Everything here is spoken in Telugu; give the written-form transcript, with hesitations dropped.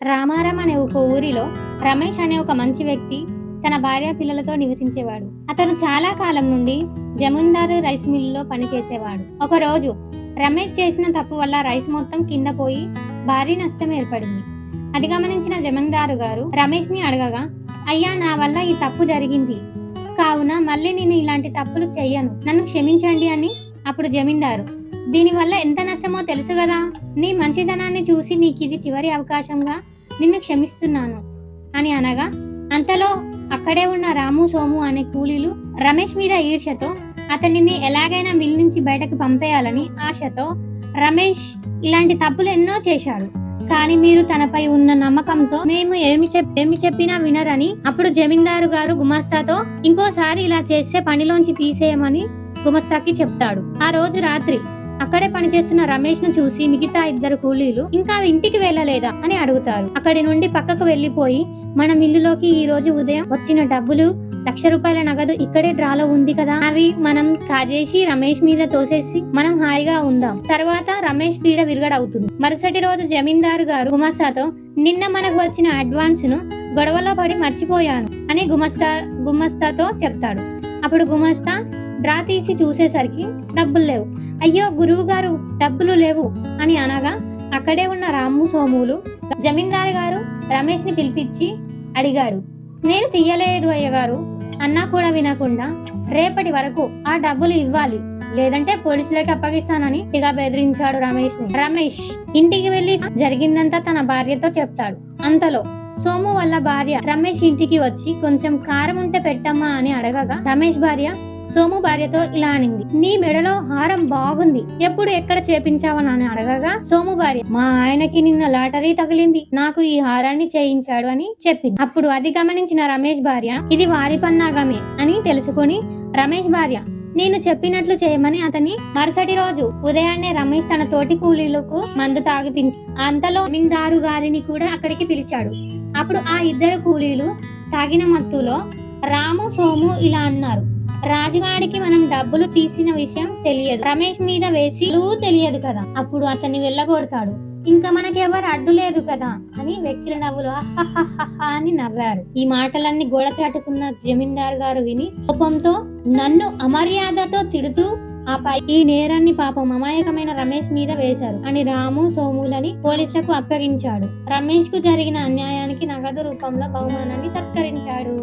రామారం అనే ఒక ఊరిలో రమేష్ అనే ఒక మంచి వ్యక్తి తన భార్య పిల్లలతో నివసించేవాడు. అతను చాలా కాలం నుండి జమీందారు రైస్ మిల్లులో పనిచేసేవాడు. ఒకరోజు రమేష్ చేసిన తప్పు వల్ల రైస్ మొత్తం కింద పోయి భారీ నష్టం ఏర్పడింది. అది గమనించిన జమీందారు గారు రమేష్ ని అడగగా, అయ్యా, నా వల్ల ఈ తప్పు జరిగింది కావున మళ్ళీ నేను ఇలాంటి తప్పులు చెయ్యను, నన్ను క్షమించండి అని. అప్పుడు జమీందారు, దీనివల్ల ఎంత నష్టమో తెలుసు కదా, నీ మంచితనాన్ని చూసి నీకిది చివరి అవకాశంగా నిన్ను క్షమిస్తున్నాను అని అనగా, అంతలో అక్కడే ఉన్న రాము, సోము అనే కూలీలు రమేష్ మీద ఈర్ష్యతో అతనిని ఎలాగైనా మిల్ నుంచి బయటకు పంపేయాలని ఆశతో, రమేష్ ఇలాంటి తప్పులు ఎన్నో చేశాడు, కానీ మీరు తనపై ఉన్న నమ్మకంతో మేము ఏమి చెప్పినా వినరని అప్పుడు జమీందారు గారు గుమస్తాతో, ఇంకోసారి ఇలా చేస్తే పనిలోంచి తీసేయమని గుమస్తాకి చెప్తాడు. ఆ రోజు రాత్రి అక్కడే పనిచేస్తున్న రమేష్ ను చూసి మిగతా ఇద్దరు కూలీలు ఇంకా ఇంటికి వెళ్ళలేదా అని అడుగుతారు. అక్కడి నుండి పక్కకు వెళ్లిపోయి, మన మిల్లులోకి ఈ రోజు ఉదయం వచ్చిన డబ్బులు ₹1,00,000 నగదు ఇక్కడే డ్రాలో ఉంది కదా, అవి మనం కాజేసి రమేష్ మీద తోసేసి మనం హాయిగా ఉందాం, తర్వాత రమేష్ పీడ విరగడవుతుంది. మరుసటి రోజు జమీందారు గారు గుమస్తాతో, నిన్న మనకు వచ్చిన అడ్వాన్స్ ను గొడవలో పడి మర్చిపోయాను అని గుమస్తాతో చెప్తాడు. అప్పుడు గుమస్తా డ్రా తీసి చూసేసరికి డబ్బులు లేవు. అయ్యో గురువు గారు, డబ్బులు లేవు అని అనగా, అక్కడే ఉన్న రాము, సోములు జమీందారు గారు రమేష్ ని పిలిపించి అడిగాడు. నేను తీయలేదు అయ్యగారు అన్నా కూడా వినకుండా, రేపటి వరకు ఆ డబ్బులు ఇవ్వాలి, లేదంటే పోలీసులకి అప్పగిస్తానని ఇక బెదిరించాడు రమేష్ ని. రమేష్ ఇంటికి వెళ్లి జరిగిందంతా తన భార్యతో చెప్తాడు. అంతలో సోము వాళ్ళ భార్య రమేష్ ఇంటికి వచ్చి, కొంచెం కారం ఉంటే పెట్టమ్మా అని అడగగా, రమేష్ భార్య సోము భార్యతో ఇలా అనింది, నీ మెడలో హారం బాగుంది, ఎప్పుడు ఎక్కడ చేపించావని అడగగా, సోము భార్య, మా ఆయనకి నిన్న లాటరీ తగిలింది, నాకు ఈ హారాన్ని చేయించాడు అని చెప్పింది. అప్పుడు అది గమనించిన రమేష్ భార్య, ఇది వారి పన్నాగమే అని తెలుసుకొని రమేష్ భార్య నేను చెప్పినట్లు చేయమని అతని మరుసటి రోజు ఉదయాన్నే రమేష్ తన తోటి కూలీలకు మందు తాగిపించి అంతలో జమీందారు గారిని కూడా అక్కడికి పిలిచాడు. అప్పుడు ఆ ఇద్దరు కూలీలు తాగిన మత్తులో రాము, సోము ఇలా అన్నారు, రాజుగాడికి మనం డబ్బులు తీసిన విషయం తెలియదు, రమేష్ మీద వేసి తెలియదు కదా, అప్పుడు అతన్ని వెళ్ళగొడతాడు, ఇంకా మనకెవరు అడ్డు లేదు కదా అని వెక్కిల నవ్వులు అని నవ్వారు. ఈ మాటలన్నీ గోడ చాటుకున్న జమీందారు గారు విని కోపంతో నన్ను అమర్యాదతో తిడుతూ, ఆపై ఈ నేరాన్ని పాపం అమాయకమైన రమేష్ మీద వేశారు అని రాము, సోములని పోలీసులకు అప్పగించాడు. రమేష్ కు జరిగిన అన్యాయానికి నగదు రూపంలో బహుమానాన్ని సత్కరించాడు.